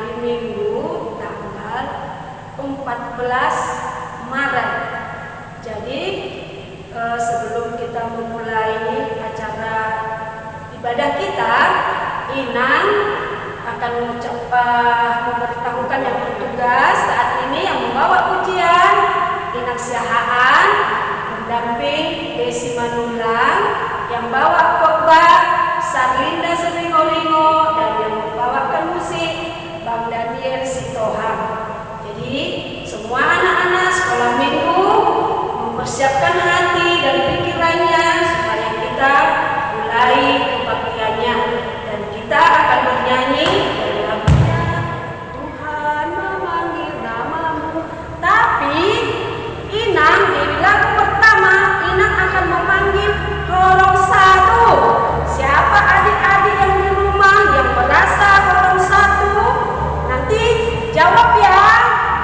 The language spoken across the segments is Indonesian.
hari Minggu tanggal 14 Maret. Jadi sebelum kita memulai acara ibadah kita, Inang akan memberitahukan yang bertugas saat ini yang membawa pujian, Inang Siahaan mendamping Desi Manulang, yang bawa khotbah Sarlinda Seringolingo, dan yang membawakan musik Bang Daniel Sitohang. Jadi semua anak-anak sekolah minggu mempersiapkan hati dan pikirannya supaya kita mulai kebaktiannya, dan kita akan bernyanyi dalam lagunya Tuhan memanggil namamu. Tapi Inang di lagu pertama Inang akan memanggil horong satu. Siapa adik-adik yang di rumah yang merasa horong satu? Nanti jawab ya,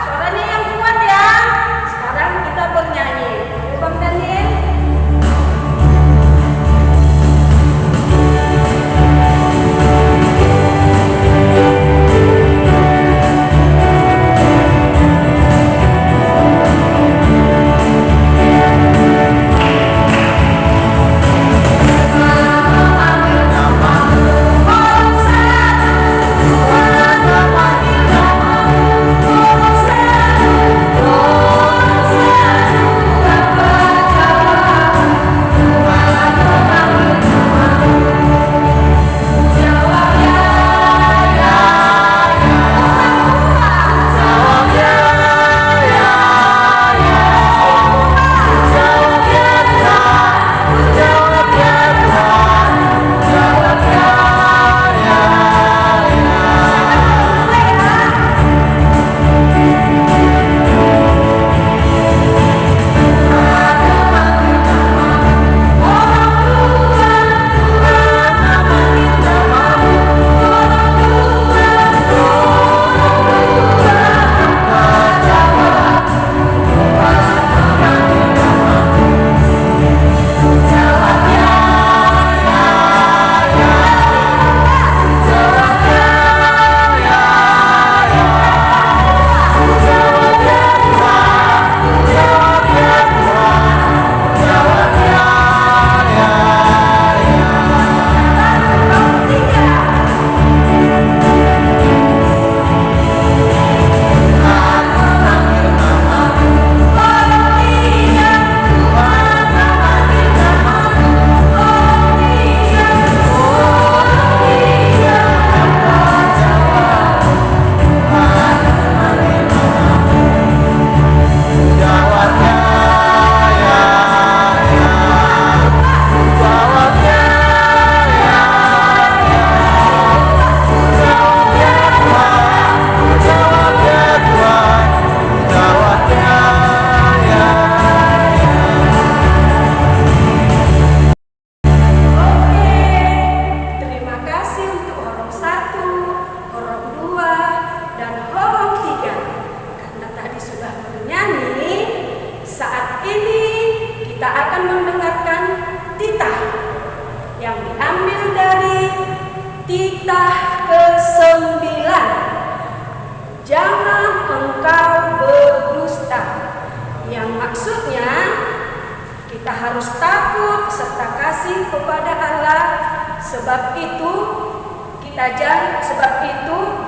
suaranya yang kuat ya. Sekarang kita bernyanyi. Bang Daniel.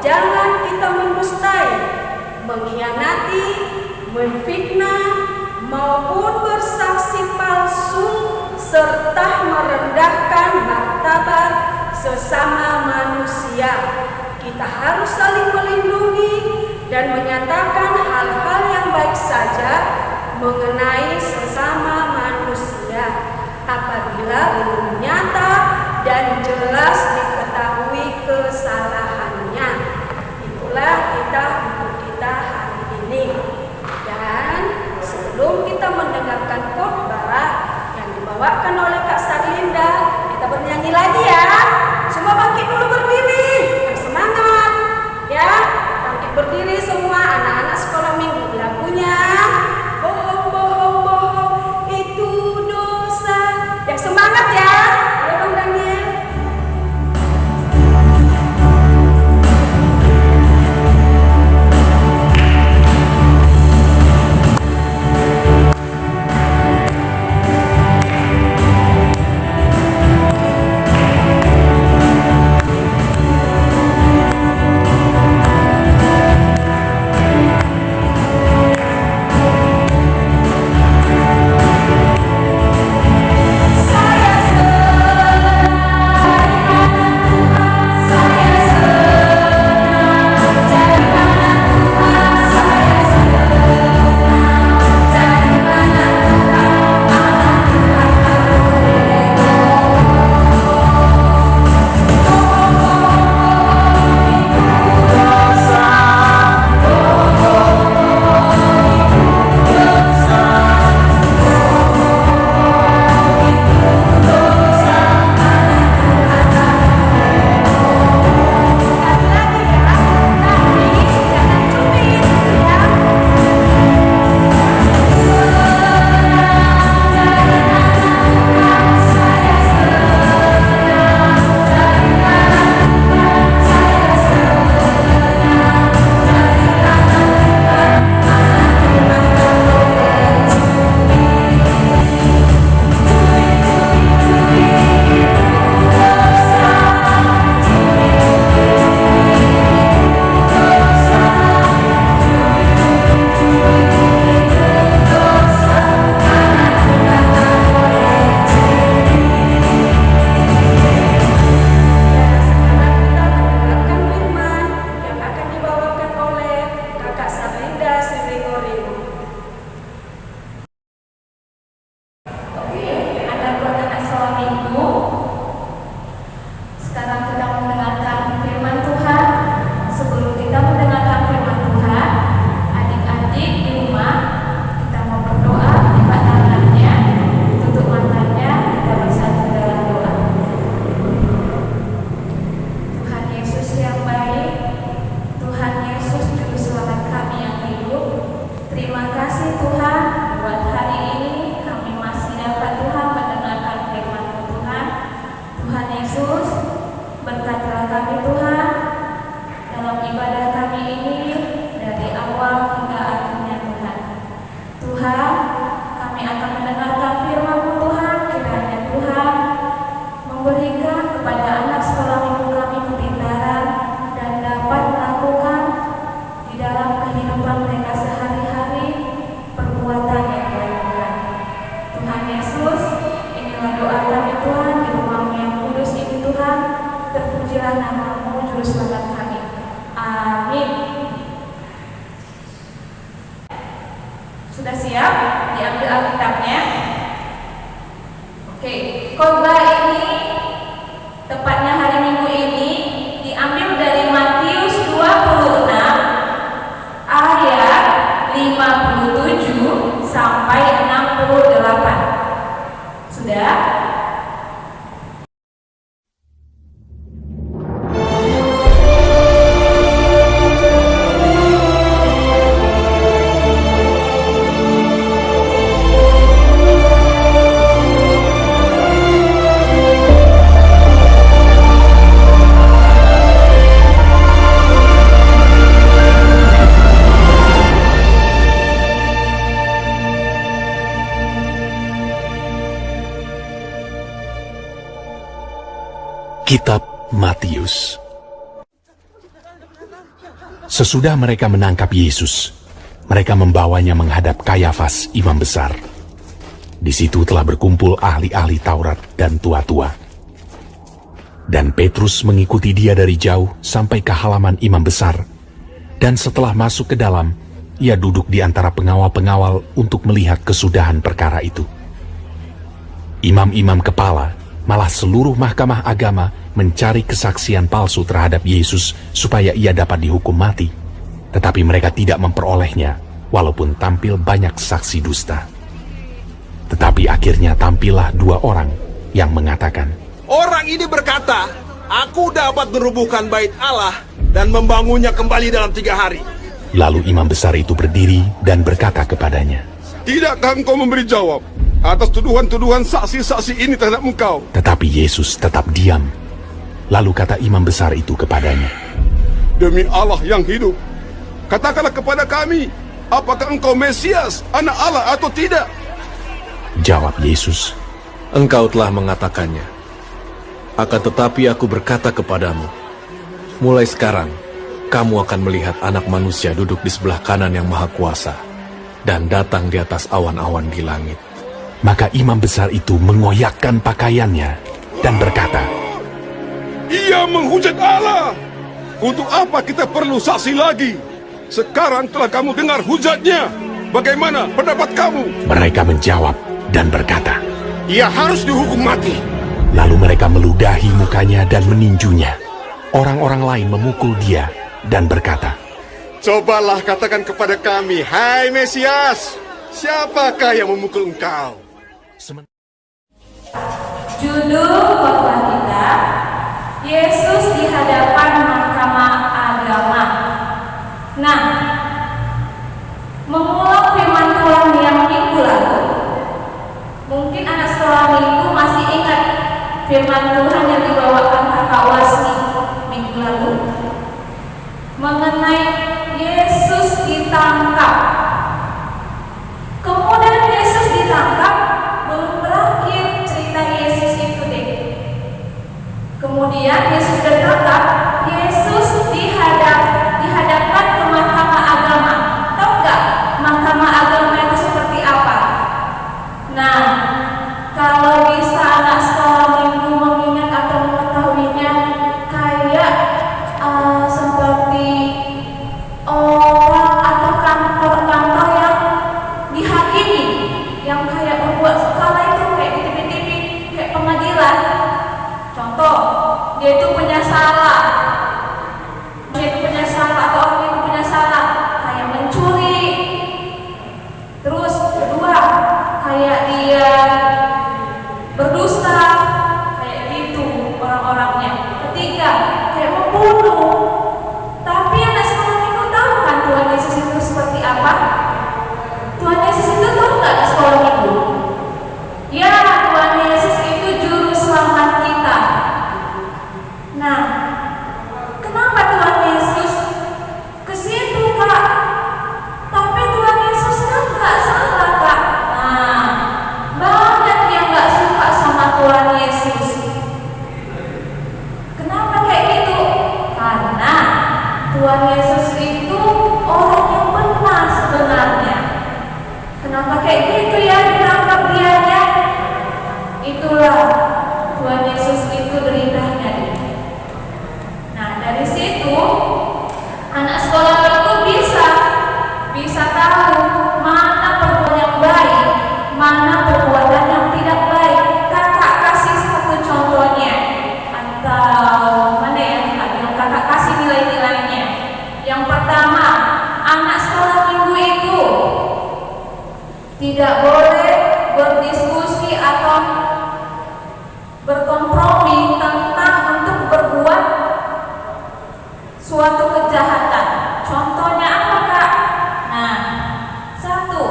Jangan kita mendustai, mengkhianati, menfitnah, maupun bersaksi palsu, serta merendahkan martabat sesama manusia. Kita harus saling melindungi dan menyatakan hal-hal yang baik saja mengenai sesama manusia apabila belum nyata dan jelas diketahui kesalahannya. Itulah kita untuk kita hari ini. Dan sebelum kita mendengarkan khotbah yang dibawakan oleh Kak Sarlinda, kita bernyanyi lagi ya. Semua bangkit dulu berdiri, yang semangat ya. Bangkit berdiri semua anak-anak sekolah minggu. Lagunya bohong-bohong itu dosa. Yang semangat ya. Ya Bang Daniel. Terima kasih Tuhan, buat hari ini kami masih dapat Tuhan mendengarkan firman-Mu Tuhan. Tuhan Yesus, berkatilah kami Tuhan dalam ibadah kami ini dari awal hingga akhirnya Tuhan. Tuhan, kami akan mendengarkan firman-Mu Tuhan, kiranya Tuhan memberikan kepada anak sekolah minggu kami kepintaran dan dapat melakukan di dalam kehidupan mereka sehari-hari perbuatan yang baik Tuhan. Tuhan Yesus, inilah doa kami Tuhan di rumah-Mu yang kudus ini Tuhan. Terpujilah nama-Mu Juru Selamat kami. Amin. Sudah siap? Diambil Alkitabnya. Oke, khotbah ini tepatnya hari Minggu ini diambil dari Matius 26 ayat 57 sampai 68. Sudah? Kitab Matius. Sesudah mereka menangkap Yesus, mereka membawanya menghadap Kayafas, imam besar. Di situ telah berkumpul ahli-ahli Taurat dan tua-tua. Dan Petrus mengikuti dia dari jauh sampai ke halaman imam besar. Dan setelah masuk ke dalam, ia duduk di antara pengawal-pengawal untuk melihat kesudahan perkara itu. Imam-imam kepala, malah seluruh mahkamah agama mencari kesaksian palsu terhadap Yesus supaya ia dapat dihukum mati. Tetapi mereka tidak memperolehnya, walaupun tampil banyak saksi dusta. Tetapi akhirnya tampillah dua orang yang mengatakan, "Orang ini berkata, aku dapat merubuhkan bait Allah dan membangunnya kembali dalam 3 hari. Lalu imam besar itu berdiri dan berkata kepadanya, Tidakkah engkau memberi jawab atas tuduhan-tuduhan saksi-saksi ini terhadap engkau?" Tetapi Yesus tetap diam. Lalu kata imam besar itu kepadanya, "Demi Allah yang hidup, katakanlah kepada kami, apakah engkau Mesias, anak Allah atau tidak?" Jawab Yesus, Engkau telah mengatakannya. Akan tetapi aku berkata kepadamu, mulai sekarang, kamu akan melihat Anak Manusia duduk di sebelah kanan yang Maha Kuasa, dan datang di atas awan-awan di langit. Maka imam besar itu mengoyakkan pakaiannya dan berkata, Ia menghujat Allah. Untuk apa kita perlu saksi lagi? Sekarang telah kamu dengar hujatnya. Bagaimana pendapat kamu? Mereka menjawab dan berkata, Ia harus dihukum mati. Lalu mereka meludahi mukanya dan meninjunya. Orang-orang lain memukul dia dan berkata, Cobalah katakan kepada kami, hai Mesias, siapakah yang memukul engkau? Judul khotbah kita, Yesus di hadapan mahkamah agama. Nah, mengulang firman Tuhan yang minggu lalu, mungkin anak sekolah minggu masih ingat firman Tuhan yang dibawakan kakak Wasni minggu lalu mengenai Yesus ditangkap. Kemudian Yesus ditangkap, belum berakhir cerita Yesus itu deh. Kemudian Yesus ditangkap, Yesus dihadapkan ke mahkamah agama. Tahu nggak mahkamah agama itu seperti apa? Nah, kalau bisa anak sekolah minggu mengingat atau mengetahuinya, kayak seperti orang atau kantor-kantor yang dihakimi, yang kayak membuat skala itu kayak di TV-TV, kayak pengadilan. Contoh, dia itu punya Tidak boleh berdiskusi atau berkompromi tentang untuk berbuat suatu kejahatan. Contohnya apa, Kak? Nah, satu,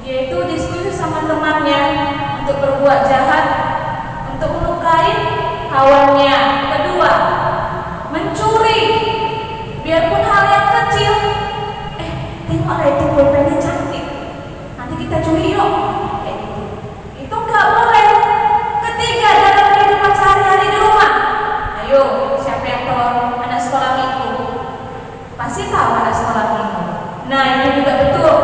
yaitu diskusi sama temannya untuk berbuat jahat, untuk melukai kawannya. Kedua, mencuri, biarpun hal yang kecil. Tengok lah itu pulpennya cantik, nanti kita curi yuk, kayak gitu. Itu nggak boleh. Ketiga, dalam kehidupan sehari-hari di rumah. Ayo, siapa yang tahu anak sekolah minggu? Pasti tahu anak sekolah minggu. Nah, ini juga betul.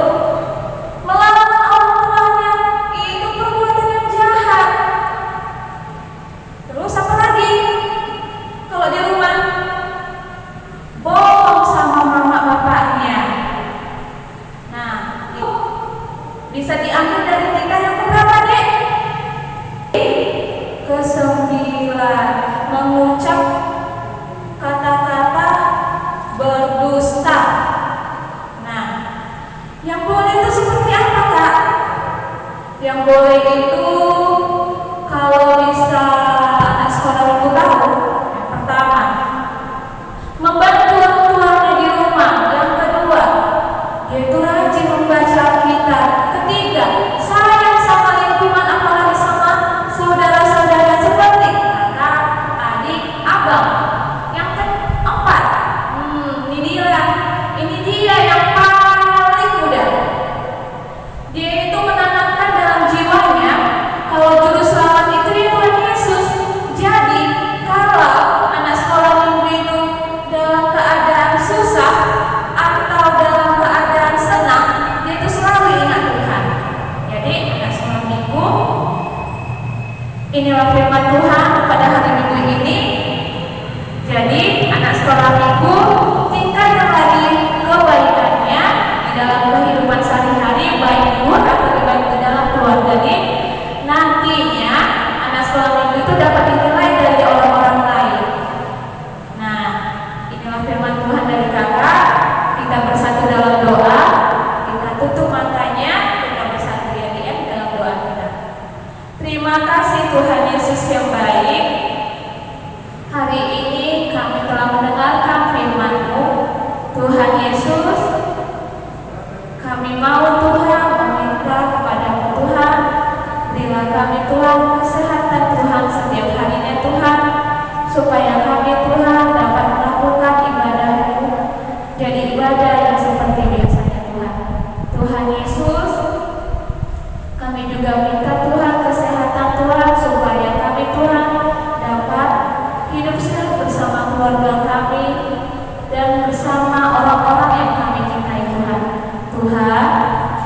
Melawan orang tuanya itu perbuatan yang jahat. Terus apa lagi? Kalau di rumah, bohong sama mama bapaknya. Nah, itu bisa diambil dari tingkah yang keberapa, Dek? Kesembilan, mengucap kata-kata berdusta. Nah, yang boleh itu seperti apa, Kak? Yang boleh itu kalau bisa anak sekolah minggu tahu, yang pertama, membantu orang tuanya di rumah. Yang kedua, yaitu rajin membaca Alkitab. Ketiga, sayang sama lingkungan, apalagi sama saudara-saudara seperti kakak, adik, abang. Yang keempat, ini dia yang paling mudah. Dia itu menanamkan dalam jiwanya kalau juru selamat itu dia Tuhan Yesus. Jadi kalau anak sekolah minggu itu dalam keadaan susah atau dalam keadaan senang, dia itu selalu ingat Tuhan. Jadi anak sekolah minggu, inilah firman Tuhan pada hari Minggu ini. Jadi anak sekolah minggu, tingkatkan lagi kebaikannya di dalam kehidupan sehari-hari, baik di luar atau di dalam keluarga ini. Nantinya anak sekolah minggu itu dapat dinilai dari orang-orang lain. Nah, inilah firman Tuhan dari kakak. Kita bersatu dalam doa. Kita tutup matanya. Kita bersatu ya dalam doa kita. Terima kasih Tuhan Yesus yang baik. Hari ini kami telah mendengarkan firman-Mu. Tuhan Yesus, kami mau Tuhan meminta kepada-Mu Tuhan, berilah kami Tuhan kesehatan Tuhan setiap harinya Tuhan, supaya kami Tuhan dapat melakukan ibadah-Mu jadi ibadah yang seperti biasanya Tuhan. Tuhan Yesus, kami juga minta Tuhan kesehatan Tuhan, supaya kami Tuhan dapat hidup selalu bersama keluarga kami dan bersama orang-orang yang kami cintai Tuhan. Tuhan,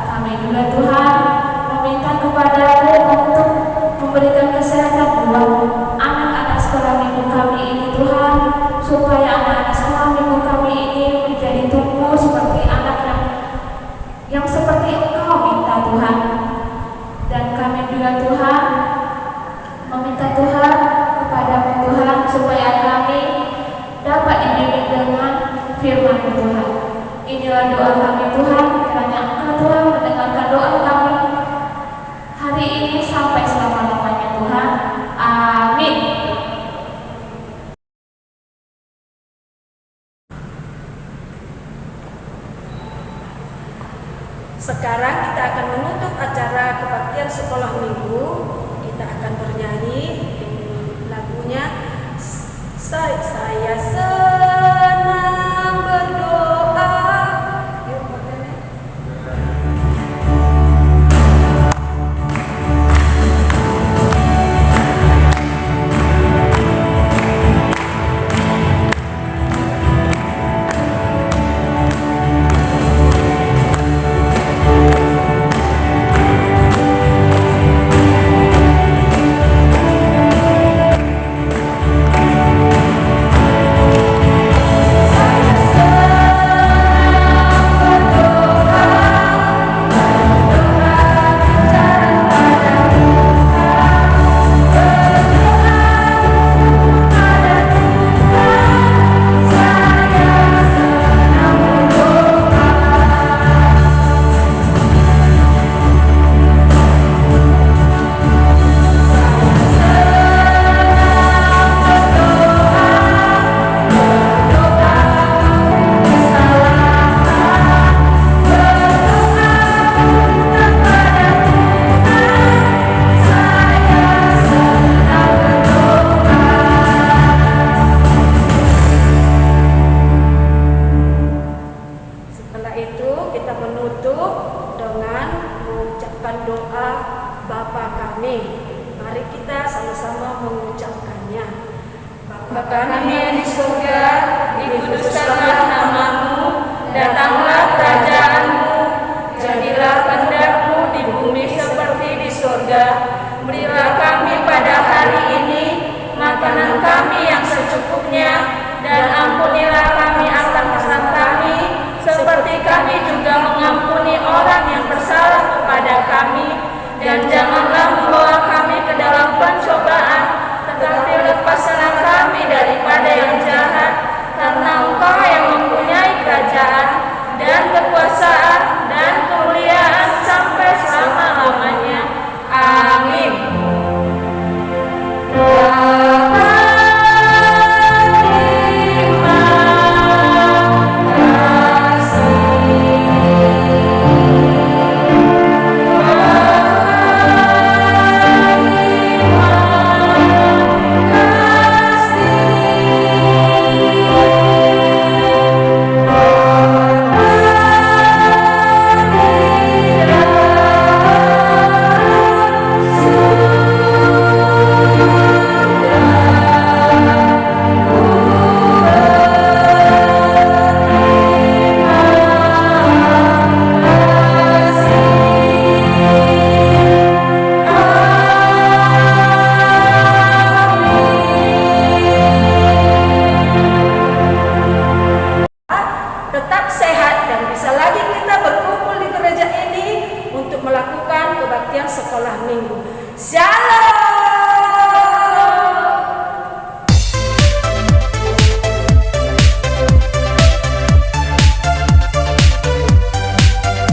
kami juga Tuhan meminta kepada-Mu untuk memberikan kesehatan buat anak-anak sekolah minggu kami ini Tuhan, supaya anak-anak sekolah minggu kami ini menjadi tumbuh seperti anak yang seperti Engkau minta Tuhan. Dan kami juga Tuhan meminta Tuhan kepada-Mu Tuhan, supaya kami dapat dibimbing dengan firman Tuhan. Inilah doa kami Tuhan, kiranya Engkau Tuhan mendengarkan doa kami hari ini sampai selama-lamanya Tuhan. Amin. Sekarang kita akan menutup acara kebaktian sekolah minggu. Kita akan bernyanyi lagunya Saya senang berdoa. Yuk, bagaimana? Setelah itu kita menutup dengan mengucapkan doa Bapa kami. Mari kita sama-sama mengucapkannya. Bapa kami yang di surga, dikuduskanlah namamu, datanglah kerajaanmu, jadilah kehendak-Mu di bumi seperti di surga. Berilah kami pada hari ini makanan kami yang secukupnya, dan ampunilah kami akan kesalahan kami, seperti kami juga mengampuni orang yang bersalah kepada kami. Dan janganlah membawa kami ke dalam pencobaan, tetapi lepaskanlah kami daripada yang jahat, karena Engkau yang mempunyai kerajaan dan kekuasaan dan kemuliaan sampai selama-lamanya. Amin. Tetap sehat dan bisa lagi kita berkumpul di gereja ini untuk melakukan kebaktian sekolah minggu. Shalom.